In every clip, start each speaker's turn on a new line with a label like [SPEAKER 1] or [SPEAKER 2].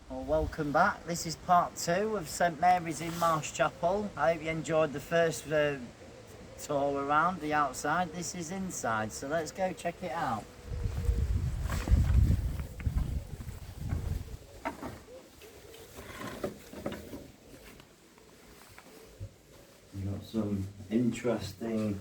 [SPEAKER 1] Well, welcome back. This is part 2 of St Mary's in Marshchapel. I hope you enjoyed the first tour around the outside. This is inside, so let's go check it out. You've got some interesting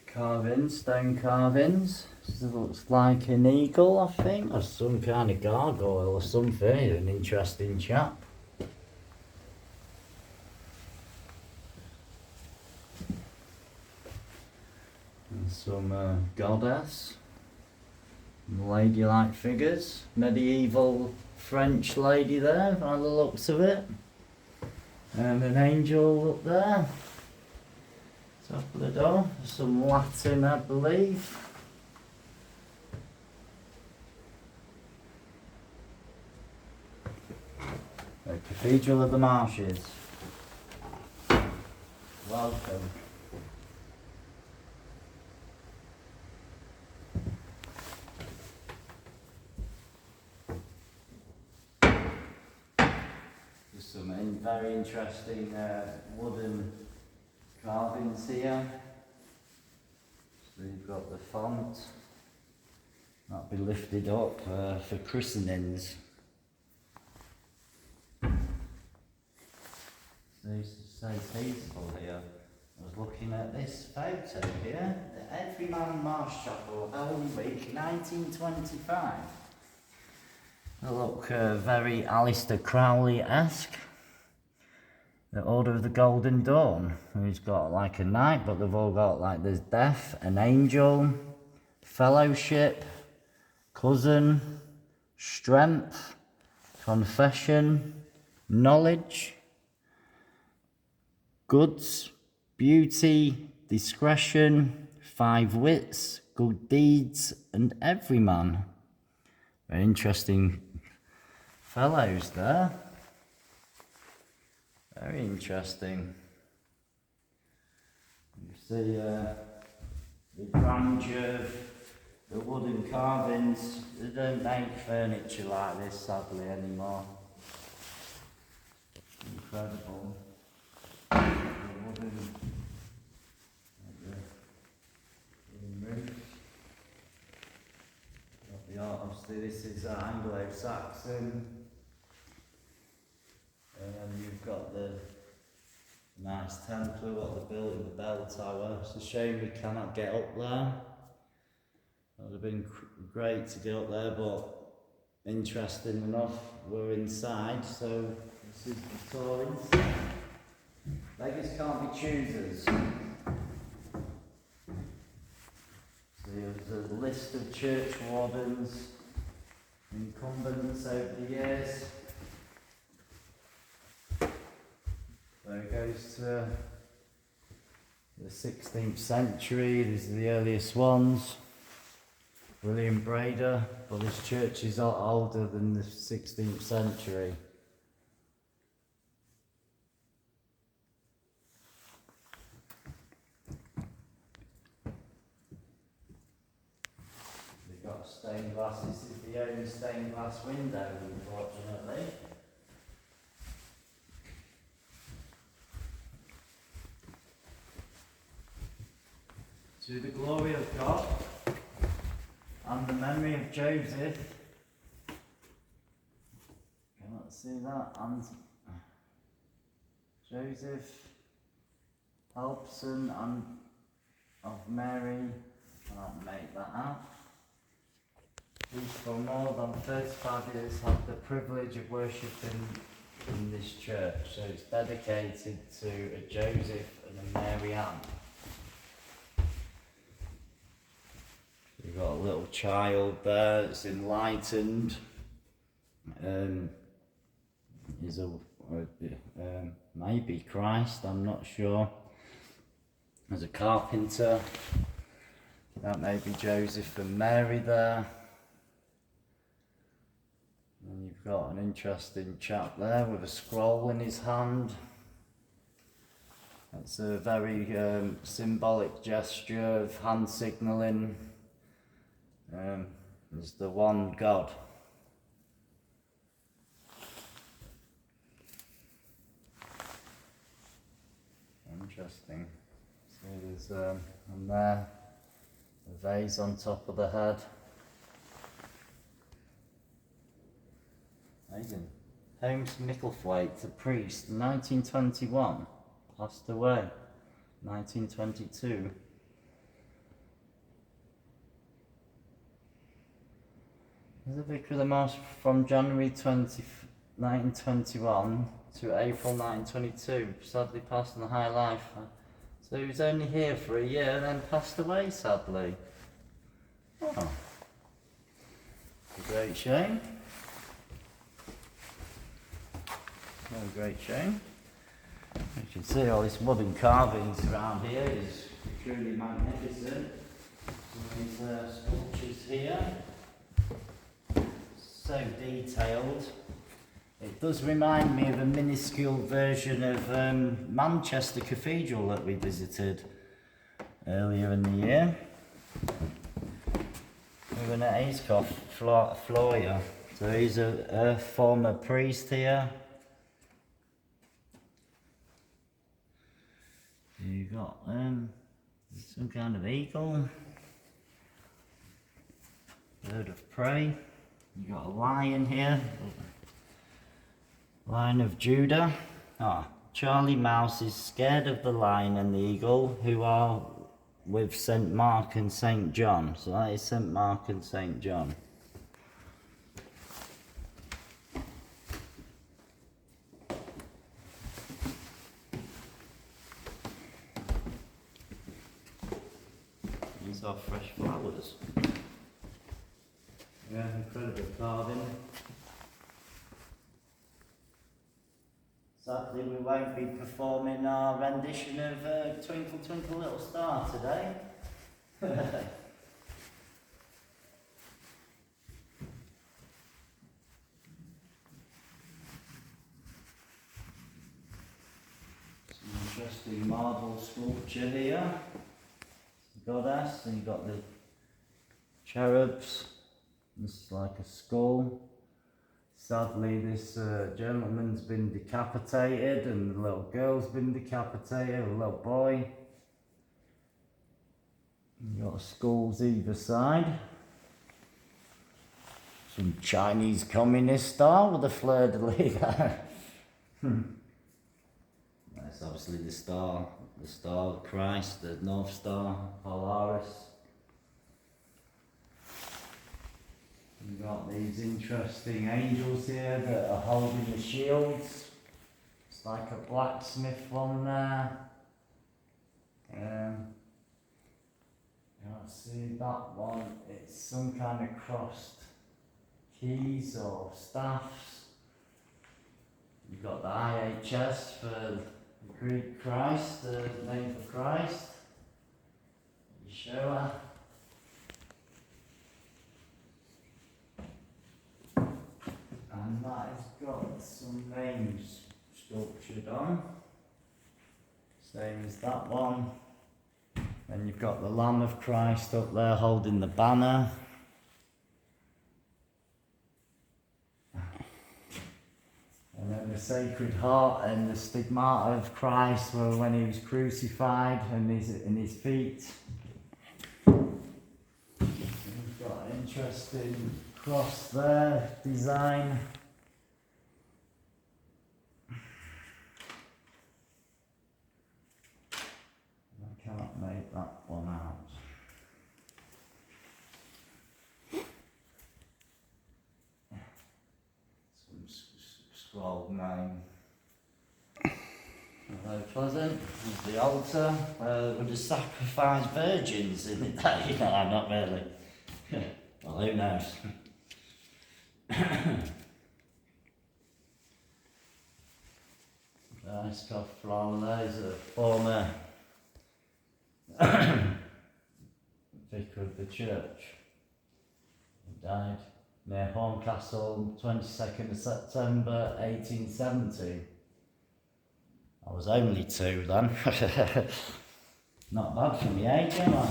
[SPEAKER 1] carvings, stone carvings. This looks like an eagle, I think, or some kind of gargoyle or something. An interesting chap. And some goddess. Ladylike figures. Medieval French lady there, by the looks of it. And an angel up there. Top of the door. Some Latin, I believe. The Cathedral of the Marshes. Welcome. There's some very interesting wooden carvings here. So you've got the font. That'll be lifted up for christenings. So it's so peaceful here. I was looking at this photo here. The Everyman Marshchapel, Holy Week 1925. They look very Aleister Crowley-esque. The Order of the Golden Dawn. Who's got like a knight, but they've all got like there's death, an angel, fellowship, cousin, strength, confession, knowledge, goods, beauty, discretion, 5 wits, good deeds, and everyman. Very interesting fellows there. Very interesting. You see the grandeur of the wooden carvings. They don't make furniture like this sadly anymore. Incredible. The wooden roof. Obviously this is Anglo-Saxon. And you've got the nice temple, what they built in the bell tower. It's a shame we cannot get up there. It would have been great to get up there, but interesting enough, we're inside, so this is the tour inside. Beggars can't be choosers. So there's a list of church wardens, incumbents over the years. So it goes to the 16th century, these are the earliest ones. William Brader, but this church is a lot older than the 16th century. They've got stained glass, this is the only stained glass window, unfortunately. To the glory of God and the memory of Joseph. Cannot see that. And Joseph Helpson and of Mary. Can't make that out. Who for more than 35 years had the privilege of worshipping in this church. So it's dedicated to a Joseph and a Mary Ann. You've got a little child there that's enlightened. Is maybe Christ, I'm not sure. There's a carpenter. That may be Joseph and Mary there. And you've got an interesting chap there with a scroll in his hand. That's a very symbolic gesture of hand signalling. There's the one God. Interesting. So there's and there, a vase on top of the head. Amazing. Holmes Micklethwaite, the priest, 1921, passed away, 1922. He's a vicar of the Marsh from January 1921 to April 1922. Sadly passed on the high life. So he was only here for a year and then passed away, sadly. Oh. A great shame. Oh, a great shame. You can see all this wooden carvings around here is truly magnificent. Some of these sculptures here. So detailed. It does remind me of a minuscule version of Manchester Cathedral that we visited earlier in the year. We were at Ayscough, Florida. So he's a former priest here. You got some kind of eagle, bird of prey. You got a lion here, Lion of Judah. Charlie Mouse is scared of the lion and the eagle, who are with St. Mark and St. John. So that is St. Mark and St. John. These are fresh flowers. Yeah, incredible carving. Sadly, we won't be performing our rendition of Twinkle Twinkle Little Star today. Some interesting marble sculpture here. Goddess, and you've got the cherubs. This is like a skull. Sadly, this gentleman's been decapitated, and the little girl's been decapitated, a little boy. You've got skulls either side. Some Chinese communist star with a fleur-de-lis there. That's obviously the star of Christ, the North Star, Polaris. You've got these interesting angels here that are holding the shields. It's like a blacksmith one there. You can't see that one. It's some kind of crossed keys or staffs. You've got the IHS for the Greek Christ, the name for Christ. Yeshua. And that has got some names sculptured on. Same as that one. Then you've got the Lamb of Christ up there holding the banner. And then the Sacred Heart and the stigmata of Christ were when he was crucified and his feet. We've got an interesting cross there, design. I can't make that one out. Scroll name. Very pleasant. There's the altar where they would have sacrificed virgins in the day. No, not really. Well, who knows? Nice cough flower there is a former vicar of the church. He died near Horncastle, 22nd of September 1870. I was only 2 then. Not bad for me age, am I?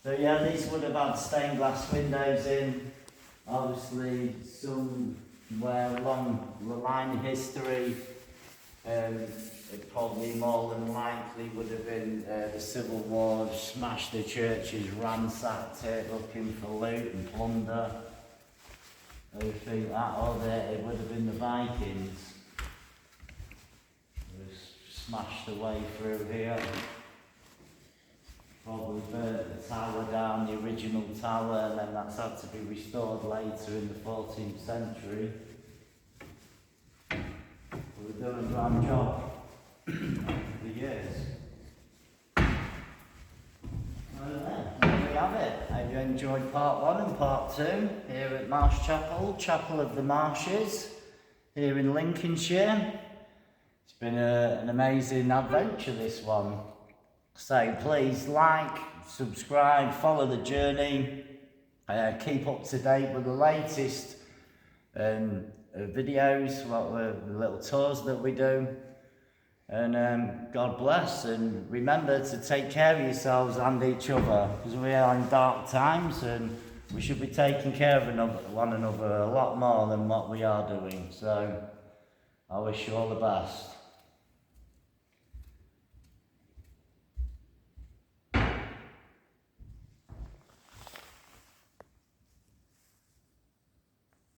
[SPEAKER 1] So yeah, these would have had stained glass windows in. Obviously, somewhere along the line of history, It probably more than likely would have been the Civil War, smashed the churches, ransacked it, looking for loot and plunder. I think that, or it would have been the Vikings. It was smashed away through here. Probably burnt the tower down, the original tower, and then that's had to be restored later in the 14th century. We're doing a grand job for years. Well, there we have it. Hope you enjoyed part 1 and part 2 here at Marshchapel, Chapel of the Marshes, here in Lincolnshire. It's been an amazing adventure, this one. So please like, subscribe, follow the journey, keep up to date with the latest videos, the little tours that we do, and God bless, and remember to take care of yourselves and each other, because we are in dark times and we should be taking care of one another a lot more than what we are doing. So I wish you all the best.